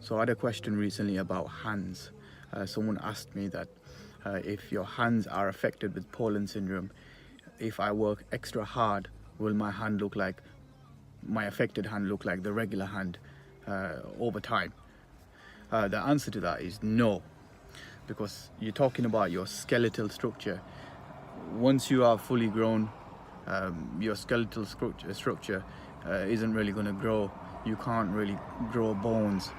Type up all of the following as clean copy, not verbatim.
So I had a question recently about hands. Someone asked me that if your hands are affected with Poland syndrome, if I work extra hard, will my affected hand look like the regular hand over time? The answer to that is no, because you're talking about your skeletal structure. Once you are fully grown, your skeletal structure isn't really going to grow. You can't really grow bones.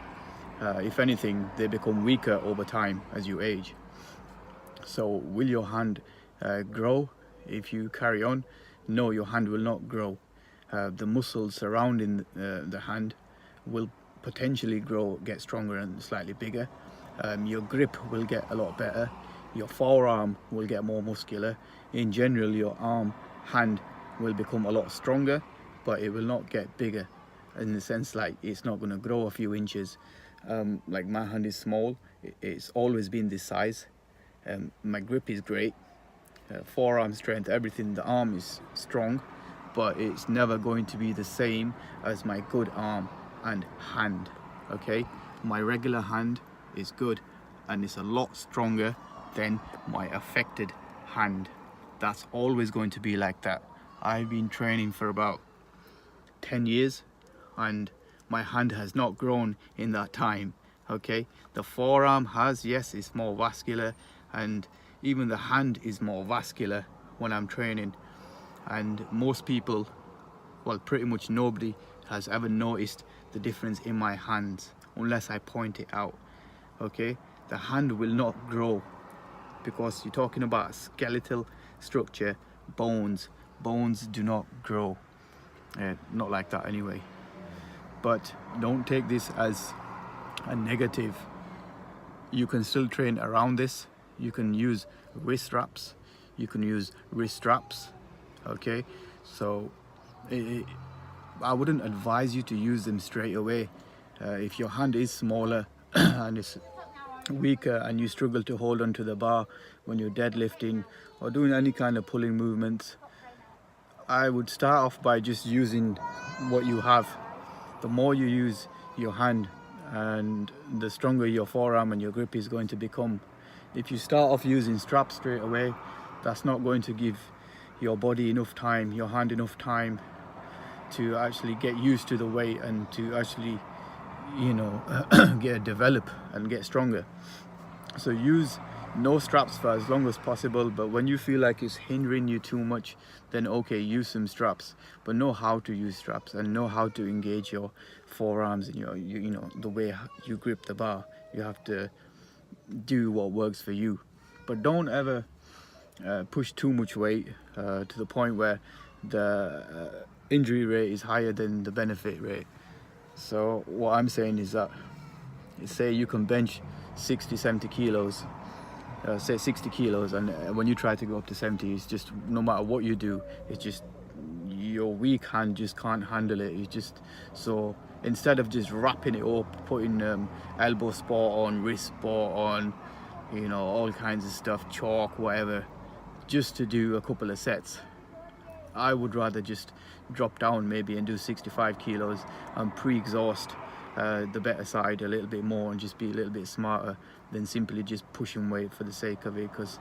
If anything, they become weaker over time as you age. So will your hand grow if you carry on? No, your hand will not grow. The muscles surrounding the hand will potentially grow, get stronger and slightly bigger. Your grip will get a lot better. Your forearm will get more muscular. In general, your hand will become a lot stronger, but it will not get bigger, in the sense like it's not going to grow a few inches. Like my hand is small, it's always been this size. My grip is great, forearm strength, everything. The arm is strong, but it's never going to be the same as my good arm and hand. Okay, my regular hand is good and it's a lot stronger than my affected hand. That's always going to be like that. I've been training for about 10 years and my hand has not grown in that time. Okay, the forearm has, yes, it's more vascular, and even the hand is more vascular when I'm training. And most people, well, pretty much nobody has ever noticed the difference in my hands unless I point it out. Okay, the hand will not grow because you're talking about skeletal structure. Bones do not grow, not like that anyway. But don't take this as a negative. You can still train around this. You can use wrist wraps, you can use wrist straps. Okay, so I wouldn't advise you to use them straight away. If your hand is smaller and it's weaker and you struggle to hold onto the bar when you're deadlifting or doing any kind of pulling movements, I would start off by just using what you have. The more you use your hand, and the stronger your forearm and your grip is going to become. If you start off using straps straight away, that's not going to give your body enough time, your hand enough time to actually get used to the weight and to actually, develop and get stronger. So use no straps for as long as possible, but when you feel like it's hindering you too much, then okay, use some straps, but know how to use straps and know how to engage your forearms and the way you grip the bar. You have to do what works for you, but don't ever push too much weight to the point where the injury rate is higher than the benefit rate. So what I'm saying is that, say you can bench 60-70 kilos, say 60 kilos, and when you try to go up to 70, it's just, no matter what you do, it's just your weak hand just can't handle it. It's just, so instead of just wrapping it up, putting elbow support on, wrist support on, all kinds of stuff, chalk, whatever, just to do a couple of sets, I would rather just drop down maybe and do 65 kilos and pre-exhaust the better side a little bit more and just be a little bit smarter than simply just pushing weight for the sake of it. Because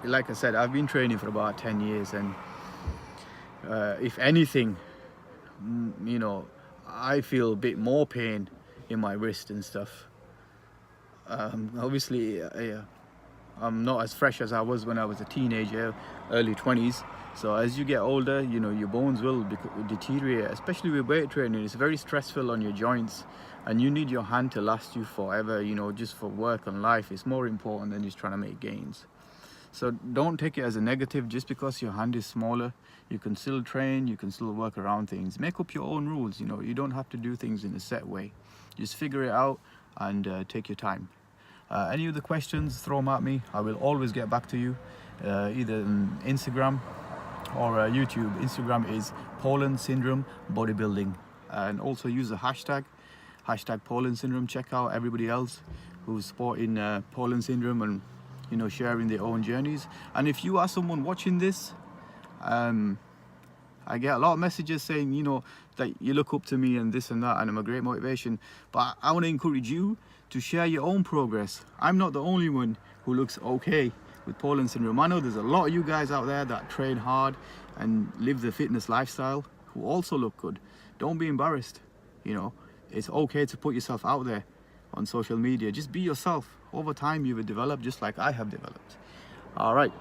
like I said, I've been training for about 10 years, and if anything, I feel a bit more pain in my wrist and stuff. Obviously, I'm not as fresh as I was when I was a teenager, early 20s. So as you get older, your bones will deteriorate, especially with weight training. It's very stressful on your joints, and you need your hand to last you forever, just for work and life. It's more important than just trying to make gains. So don't take it as a negative. Just because your hand is smaller, you can still train, you can still work around things. Make up your own rules, you don't have to do things in a set way. Just figure it out and take your time. Any other questions, throw them at me. I will always get back to you, either on Instagram or YouTube. Instagram is Poland Syndrome Bodybuilding, and also use the hashtag Poland Syndrome. Check out everybody else who's supporting Poland Syndrome and sharing their own journeys. And if you are someone watching this, I get a lot of messages saying, that you look up to me and this and that, and I'm a great motivation. But I want to encourage you to share your own progress. I'm not the only one who looks okay with Poland syndrome. I know there's a lot of you guys out there that train hard and live the fitness lifestyle who also look good. Don't be embarrassed. You know, it's okay to put yourself out there on social media. Just be yourself. Over time you will develop just like I have developed. All right.